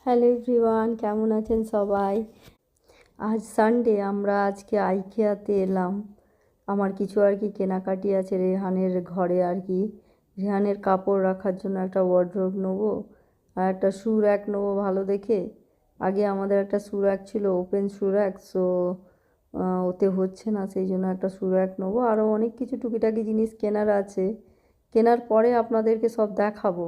Hello everyone, কেমন আছেন সবাই? আজ সানডে, আমরা আজকে আইকিয়াতে এলাম। আমার কিছু আর কি কেনাকাটি আছে রেহানের ঘরে আর কি। রেহানের কাপড় রাখার জন্য একটা ওয়ার্ড্রোব নেবো আর একটা শু র্যাক নেবো ভালো দেখে। আগে আমাদের একটা শু র্যাক ছিল, ওপেন শু র্যাক, সো ওতে হচ্ছে না, সেই জন্য একটা শু র্যাক নেবো। আরও অনেক কিছু টুকিটাকি জিনিস কেনার আছে, কেনার পরে আপনাদেরকে সব দেখাবো।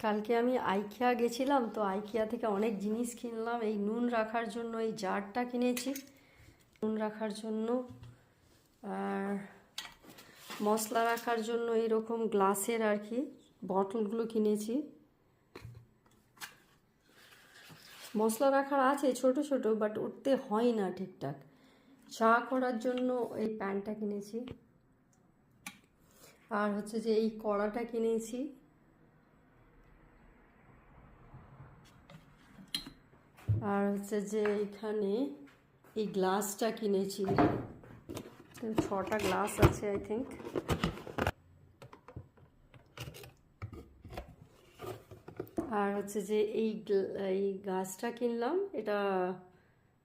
কালকে আমি আইকিয়া গেছিলাম, তো আইকিয়া থেকে অনেক জিনিস কিনলাম। এই নুন রাখার জন্য এই জারটা কিনেছি নুন রাখার জন্য, আর মশলা রাখার জন্য এইরকম গ্লাসের আর কি বটলগুলো কিনেছি। মশলা রাখার আছে ছোট ছোট, বাট উঠতে হয় না ঠিকঠাক। চা করার জন্য এই প্যানটা কিনেছি, আর হচ্ছে যে এই কড়াটা কিনেছি, আর হচ্ছে যে এখানে এই গ্লাসটা কিনেছি। 6টা গ্লাস আছে আই থিঙ্ক। আর হচ্ছে যে এই গাছটা কিনলাম, এটা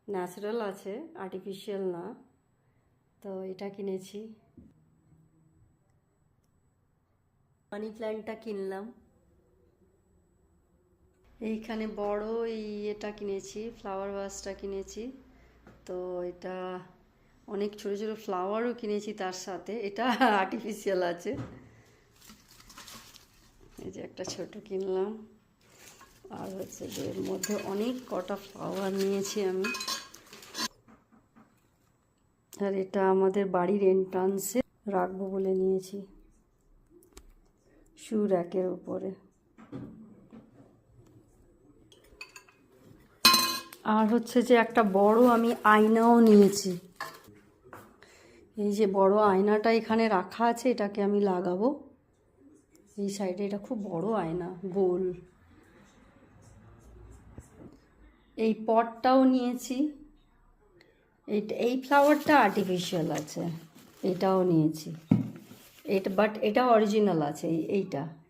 ন্যাচারাল আছে, আর্টিফিশিয়াল না, তো এটা কিনেছি। মানি প্ল্যান্টটা কিনলাম। এইখানে বড় এটা কিনেছি, ফ্লাওয়ার ভাসটা কিনেছি। তো এটা অনেক ছোট ছোট ফ্লাওয়ারও কিনেছি তার সাথে, এটা আর্টিফিশিয়াল আছে। এই যে একটা ছোট কিনলাম, আর হচ্ছে যে এর মধ্যে অনেক কটা ফ্লাওয়ার নিয়েছি আমি। আর এটা আমাদের বাড়ির এন্ট্রান্সে রাখবো বলে নিয়েছি, শু র্যাকের উপরে। আর হচ্ছে যে একটা বড় আমি আয়নাও নিয়েছি। এই যে বড় আয়নাটা এখানে রাখা আছে, এটাকে আমি লাগাবো এই সাইডে। এটা খুব বড় আয়না, গোল। এই পটটাও নিয়েছি। এই ফ্লাওয়ারটা আর্টিফিশিয়াল আছে, এটাও নিয়েছি। বাট এটা অরিজিনাল আছে,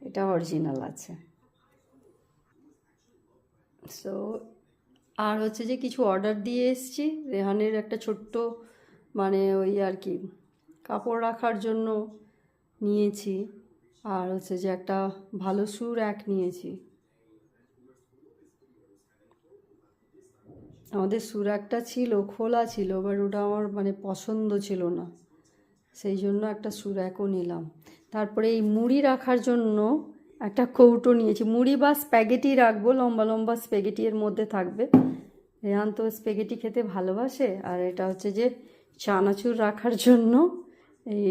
এটা অরিজিনাল আছে। সো আর হচ্ছে যে কিছু অর্ডার দিয়ে এসছি। রেহানের একটা ছোট্ট ওই আর কি কাপড় রাখার জন্য নিয়েছি, আর হচ্ছে যে একটা ভালো শু র্যাক নিয়েছি। আমাদের শু র্যাকটা ছিল খোলা ছিল, বাট ওটা আমার পছন্দ ছিল না, সেই জন্য একটা শু র্যাকও নিলাম। তারপরে এই মুড়ি রাখার জন্য একটা কৌটো নিয়েছি। মুড়ি বা স্প্যাগেটি রাখবো, লম্বা লম্বা স্প্যাগেটি এর মধ্যে থাকবে। রেহান তো স্প্যাগেটি খেতে ভালোবাসে। আর এটা হচ্ছে যে চানাচুর রাখার জন্য এই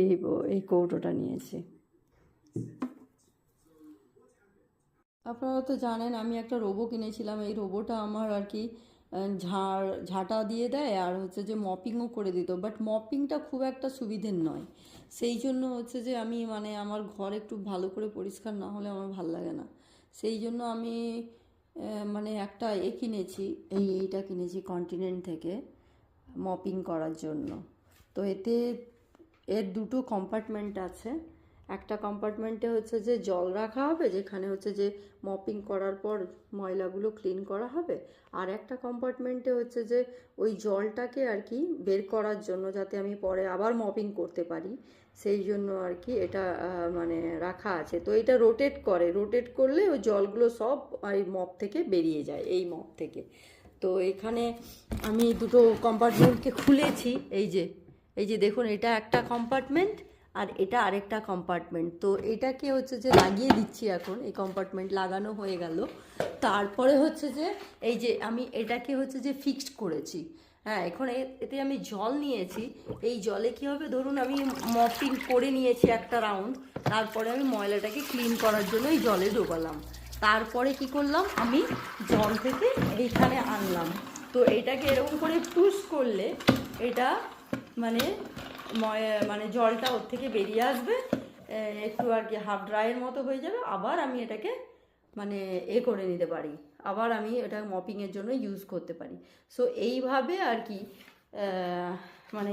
এই কৌটোটা নিয়েছি। আপনারা তো জানেন আমি একটা রোবো কিনেছিলাম। এই রোবোটা আমার আর কি ঝাঁটা দিয়ে দেয়, আর হচ্ছে যে মপিংও করে দিত, বাট মপিংটা খুব একটা সুবিধের নয়। সেই জন্য হচ্ছে যে আমি আমার ঘর একটু ভালো করে পরিষ্কার না হলে আমার ভাল লাগে না। সেই জন্য আমি একটা কিনেছি, এইটা কিনেছি কন্টিনেন্ট থেকে মপিং করার জন্য। তো এর দুটো কম্পার্টমেন্ট আছে। একটা কম্পার্টমেন্টে হচ্ছে যে জল রাখা হবে, যেখানে হচ্ছে যে মপিং করার পর ময়লাগুলো ক্লিন করা হবে। আর একটা কম্পার্টমেন্টে হচ্ছে যে ওই জলটাকে আর কি বের করার জন্য, যাতে আমি পরে আবার মপিং করতে পারি, সেই জন্য আর কি এটা রাখা আছে। তো এটা রোটেট করলে ওই জলগুলো সব এই মপ থেকে বেরিয়ে যায়, এই মপ থেকে। তো এখানে আমি দুটো কম্পার্টমেন্টকে খুলেছি। এই যে দেখুন, এটা একটা কম্পার্টমেন্ট আর এটা আরেকটা কম্পার্টমেন্ট। তো এটাকে হচ্ছে যে লাগিয়ে দিচ্ছি এখন। এই কম্পার্টমেন্ট লাগানো হয়ে গেল। তারপরে হচ্ছে যে এই যে আমি এটাকে হচ্ছে যে ফিক্সড করেছি। হ্যাঁ, এখন এতে আমি জল নিয়েছি। এই জলে কি হবে, ধরুন আমি মপিং করে নিয়েছি একটা রাউন্ড, তারপরে আমি ময়লাটাকে ক্লিন করার জন্য এই জলে ডোবালাম। তারপরে কি করলাম, আমি জল থেকে এইখানে আনলাম। তো এইটাকে এরকম করে পুশ করলে এটা জলটা ওর থেকে বেরিয়ে আসবে, একটু আর কি হাফ ড্রাইয়ের মতো হয়ে যাবে। আবার আমি এটাকে করে নিতে পারি, আবার আমি এটা মপিংয়ের জন্য ইউজ করতে পারি। সো এইভাবে আর কি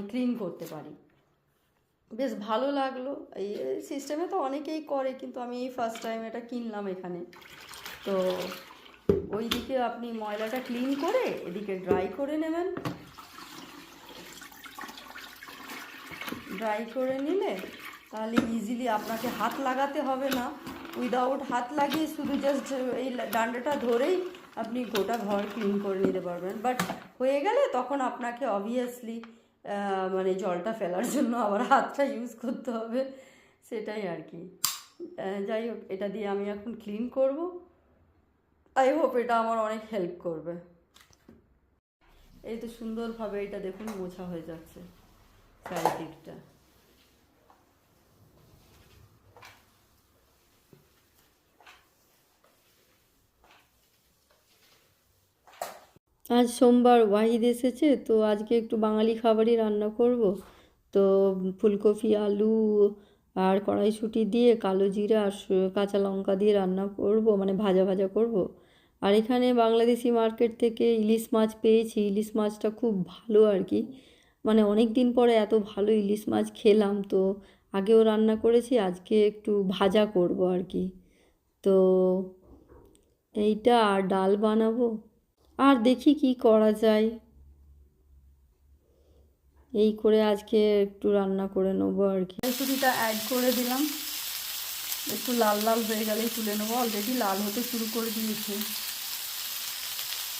ক্লিন করতে পারি। বেশ ভালো লাগলো। এই সিস্টেমে তো অনেকেই করে, কিন্তু আমি এই ফার্স্ট টাইম এটা কিনলাম এখানে। তো ওইদিকে আপনি ময়লাটা ক্লিন করে এদিকে ড্রাই করে নেবেন। ড্রাই করে নিলে তাহলে ইজিলি আপনাকে হাত লাগাতে হবে না। উইদাউট হাত লাগিয়ে শুধু জাস্ট এই ডান্ডাটা ধরেই আপনি গোটা ঘর ক্লিন করে নিতে পারবেন। বাট হয়ে গেলে তখন আপনাকে অবভিয়াসলি মানে জলটা ফেলার জন্য আবার হাতটা ইউজ করতে হবে, সেটাই আর কি। যাই হোক, এটা দিয়ে আমি এখন ক্লিন করব। আই হোপ এটা আমার অনেক হেল্প করবে। এই তো সুন্দরভাবে এটা দেখুন মোছা হয়ে যাচ্ছে চারিদিকটা। আজ সোমবার ওয়াহিদ এসেছে, তো আজকে একটু বাঙালি খাবারই রান্না করব। তো ফুলকপি আলু আর কড়াইশুঁটি দিয়ে কালো জিরা আর কাঁচা লঙ্কা দিয়ে রান্না করব, মানে ভাজা ভাজা করব। আর এখানে বাংলাদেশি মার্কেট থেকে ইলিশ মাছ পেয়েছি। ইলিশ মাছটা খুব ভালো আর কি, মানে অনেক দিন পরে এত ভালো ইলিশ মাছ খেলাম। তো আগেও রান্না করেছি, আজকে একটু ভাজা করব আর কি। তো এইটা আর ডাল বানাবো, আর দেখি কি করা যায়। এই করে আজকে একটু রান্না করে নেবো আর কি। কড়াইশুঁটিটা অ্যাড করে দিলাম, একটু লাল লাল হয়ে গেলেই তুলে নেবো। অলরেডি লাল হতে শুরু করে দিয়েছে।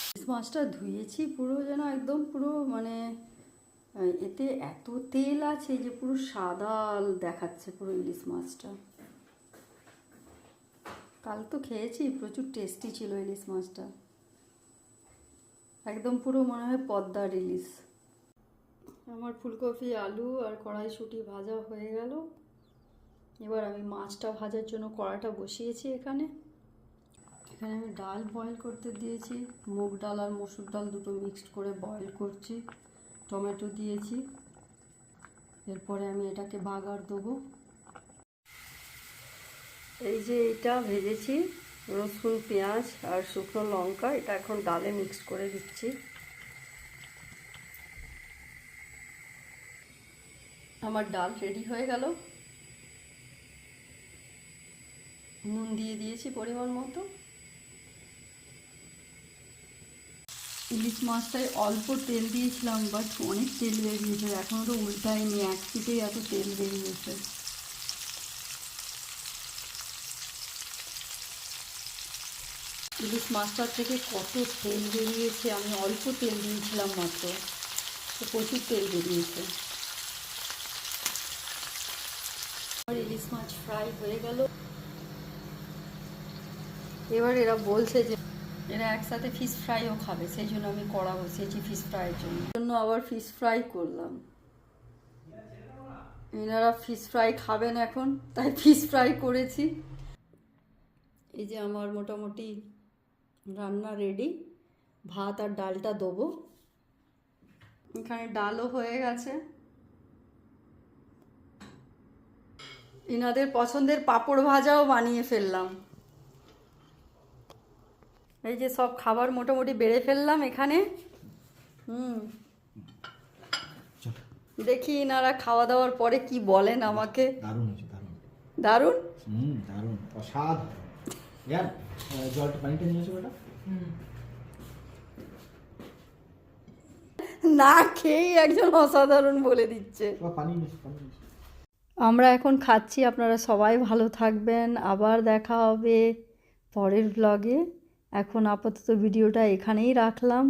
ইলিশ মাছটা ধুয়েছি পুরো যেন একদম পুরো মানে এতে এত তেল আছে যে পুরো সাদা দেখাচ্ছে পুরো ইলিশ মাছটা। কাল তো খেয়েছি, প্রচুর টেস্টি ছিল ইলিশ মাছটা, একদম পুরো মনে হয় পদ্মার ইলিশ। আমার ফুলকপি আলু আর কড়াইশুঁটি ভাজা হয়ে গেল। এবার আমি মাছটা ভাজার জন্য কড়াটা বসিয়েছি। এখানে আমি ডাল বয়েল করতে দিয়েছি, মুগ ডাল আর মসুর ডাল দুটো মিক্সড করে বয়েল করছি। টমেটো দিয়েছি, এরপরে আমি এটাকে বাগার দেবো। এই যে এটা ভেজেছি, রসুন পেঁয়াজ আর শুকনো লঙ্কা, এটা এখন ডালে মিক্সড করে দিচ্ছি। আমার ডাল রেডি হয়ে গেল। নুন দিয়ে দিয়েছি পরিমাণ মতো। ইলিশ মাছটায় অল্প তেল দিয়েছিলাম, বাট অনেক তেল বেরিয়েছে। এখনও তো উল্টায়নি, এক পিঠেই এত তেল বেরিয়েছে। ইলিশ মাছটার থেকে কত তেল বেরিয়েছে, আমি অল্প তেল দিয়েছিলাম মাত্র, তো প্রচুর তেল বেরিয়েছে। ইলিশ মাছ ফ্রাই হয়ে গেল। এবার এরা বলছে যে এরা একসাথে ফিশ ফ্রাইও খাবে, সেই জন্য আমি কড়া বসিয়েছি ফিশ ফ্রাইয়ের জন্য আবার ফিশ ফ্রাই করলাম। এনারা ফিশ ফ্রাই খাবেন এখন, তাই ফিশ ফ্রাই করেছি। এই যে আমার মোটামুটি রান্না রেডি। ভাত আর ডালটা দেবো। এখানে ডালও হয়ে গেছে। এনাদের পছন্দের পাঁপড় ভাজাও বানিয়ে ফেললাম। এই যে সব খাবার মোটামুটি বেড়ে ফেললাম এখানে। দেখি এনারা খাওয়া দাওয়ার পরে কি বলেন আমাকে। দারুণ হয়েছে, দারুণ দারুণ। দারুণ অসাধারণ। ইয়ার জলটা পানিটা নিয়েছো বেটা? না খেয়েই একজন অসাধারণ বলে দিচ্ছে। পানি নিয়েছো, পানি নিয়েছো। আমরা এখন খাচ্ছি। আপনারা সবাই ভালো থাকবেন, আবার দেখা হবে পরের ব্লগে। এখন আপাতত ভিডিওটা এখানেই রাখলাম।